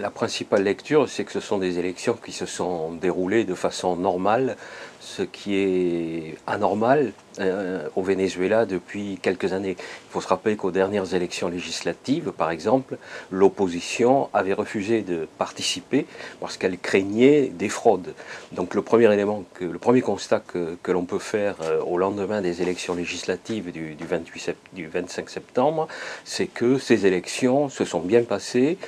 La principale lecture, c'est que ce sont des élections qui se sont déroulées de façon normale, ce qui est anormal au Venezuela depuis quelques années. Il faut se rappeler qu'aux dernières élections législatives, par exemple, l'opposition avait refusé de participer parce qu'elle craignait des fraudes. Donc le premier constat que l'on peut faire au lendemain des élections législatives du 25 septembre, c'est que ces élections se sont bien passées.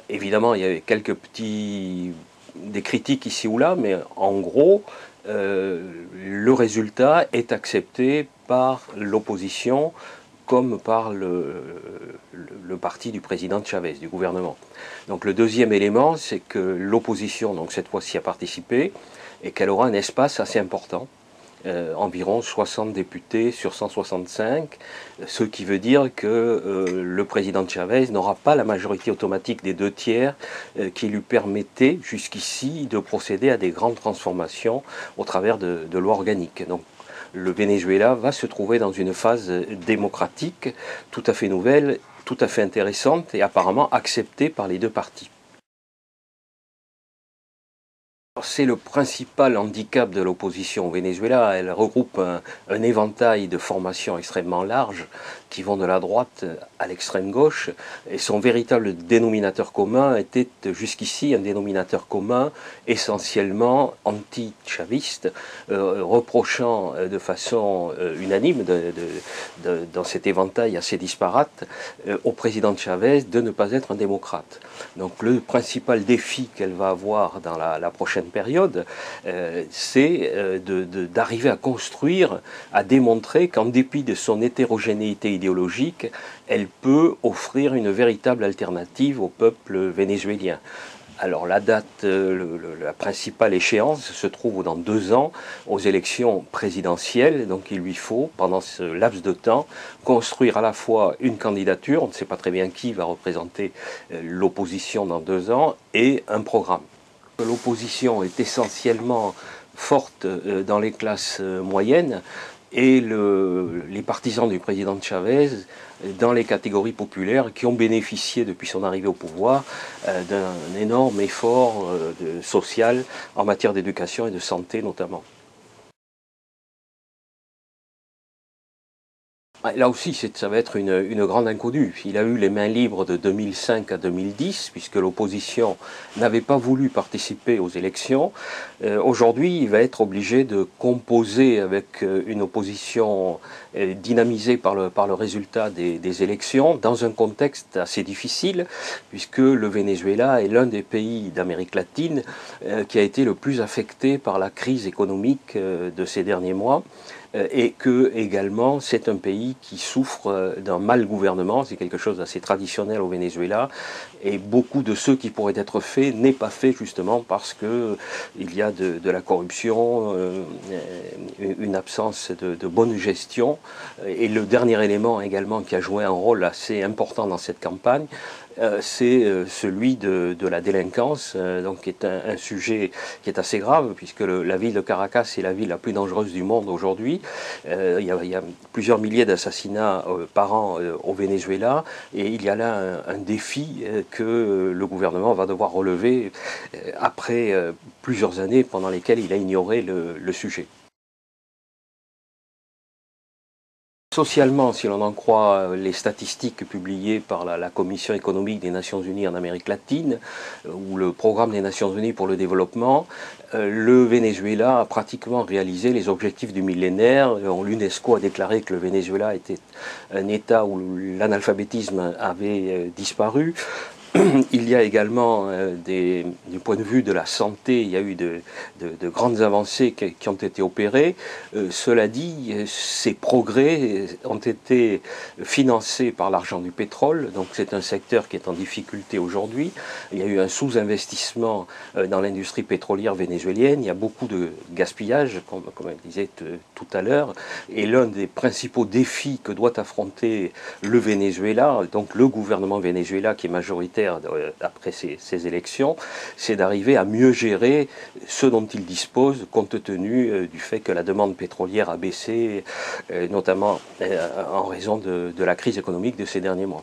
Évidemment, il y avait des critiques ici ou là, mais en gros, le résultat est accepté par l'opposition comme par le parti du président Chavez, du gouvernement. Donc le deuxième élément, c'est que l'opposition, donc cette fois-ci, a participé et qu'elle aura un espace assez important. Environ 60 députés sur 165, ce qui veut dire que le président Chavez n'aura pas la majorité automatique des 2/3 qui lui permettait jusqu'ici de procéder à des grandes transformations au travers de lois organiques. Donc le Venezuela va se trouver dans une phase démocratique tout à fait nouvelle, tout à fait intéressante et apparemment acceptée par les deux partis. C'est le principal handicap de l'opposition au Venezuela. Elle regroupe un éventail de formations extrêmement large qui vont de la droite à l'extrême gauche. Et son véritable dénominateur commun était jusqu'ici un dénominateur commun essentiellement anti-chaviste, reprochant de façon unanime dans cet éventail assez disparate au président Chavez de ne pas être un démocrate. Donc le principal défi qu'elle va avoir dans la prochaine période, c'est d'arriver à construire, à démontrer qu'en dépit de son hétérogénéité idéologique, elle peut offrir une véritable alternative au peuple vénézuélien. Alors la date, la principale échéance se trouve dans 2 ans aux élections présidentielles, donc il lui faut, pendant ce laps de temps, construire à la fois une candidature, on ne sait pas très bien qui va représenter l'opposition dans 2 ans, et un programme. L'opposition est essentiellement forte dans les classes moyennes et les partisans du président Chavez dans les catégories populaires qui ont bénéficié depuis son arrivée au pouvoir d'un énorme effort social en matière d'éducation et de santé notamment. Là aussi, ça va être une grande inconnue. Il a eu les mains libres de 2005 à 2010, puisque l'opposition n'avait pas voulu participer aux élections. Aujourd'hui, il va être obligé de composer avec une opposition dynamisée par le résultat des élections, dans un contexte assez difficile, puisque le Venezuela est l'un des pays d'Amérique latine qui a été le plus affecté par la crise économique de ces derniers mois. Et que également c'est un pays qui souffre d'un mal gouvernement, c'est quelque chose d'assez traditionnel au Venezuela, et beaucoup de ce qui pourrait être fait n'est pas fait justement parce que il y a de la corruption, une absence de bonne gestion, et le dernier élément également qui a joué un rôle assez important dans cette campagne, c'est celui de la délinquance, donc qui est un sujet qui est assez grave, puisque la ville de Caracas est la ville la plus dangereuse du monde aujourd'hui. Il y a plusieurs milliers d'assassinats par an au Venezuela, et il y a là un défi que le gouvernement va devoir relever après plusieurs années pendant lesquelles il a ignoré le sujet. Socialement, si l'on en croit les statistiques publiées par la Commission économique des Nations Unies en Amérique latine, ou le Programme des Nations Unies pour le développement, le Venezuela a pratiquement réalisé les objectifs du millénaire. L'UNESCO a déclaré que le Venezuela était un État où l'analphabétisme avait disparu. Il y a également, du point de vue de la santé, il y a eu de grandes avancées qui ont été opérées. Cela dit, ces progrès ont été financés par l'argent du pétrole, donc c'est un secteur qui est en difficulté aujourd'hui. Il y a eu un sous-investissement dans l'industrie pétrolière vénézuélienne, il y a beaucoup de gaspillage, comme je disais tout à l'heure, et l'un des principaux défis que doit affronter le Venezuela, donc le gouvernement vénézuélien qui est majoritaire après ces élections, c'est d'arriver à mieux gérer ce dont il dispose, compte tenu du fait que la demande pétrolière a baissé, notamment en raison de la crise économique de ces derniers mois.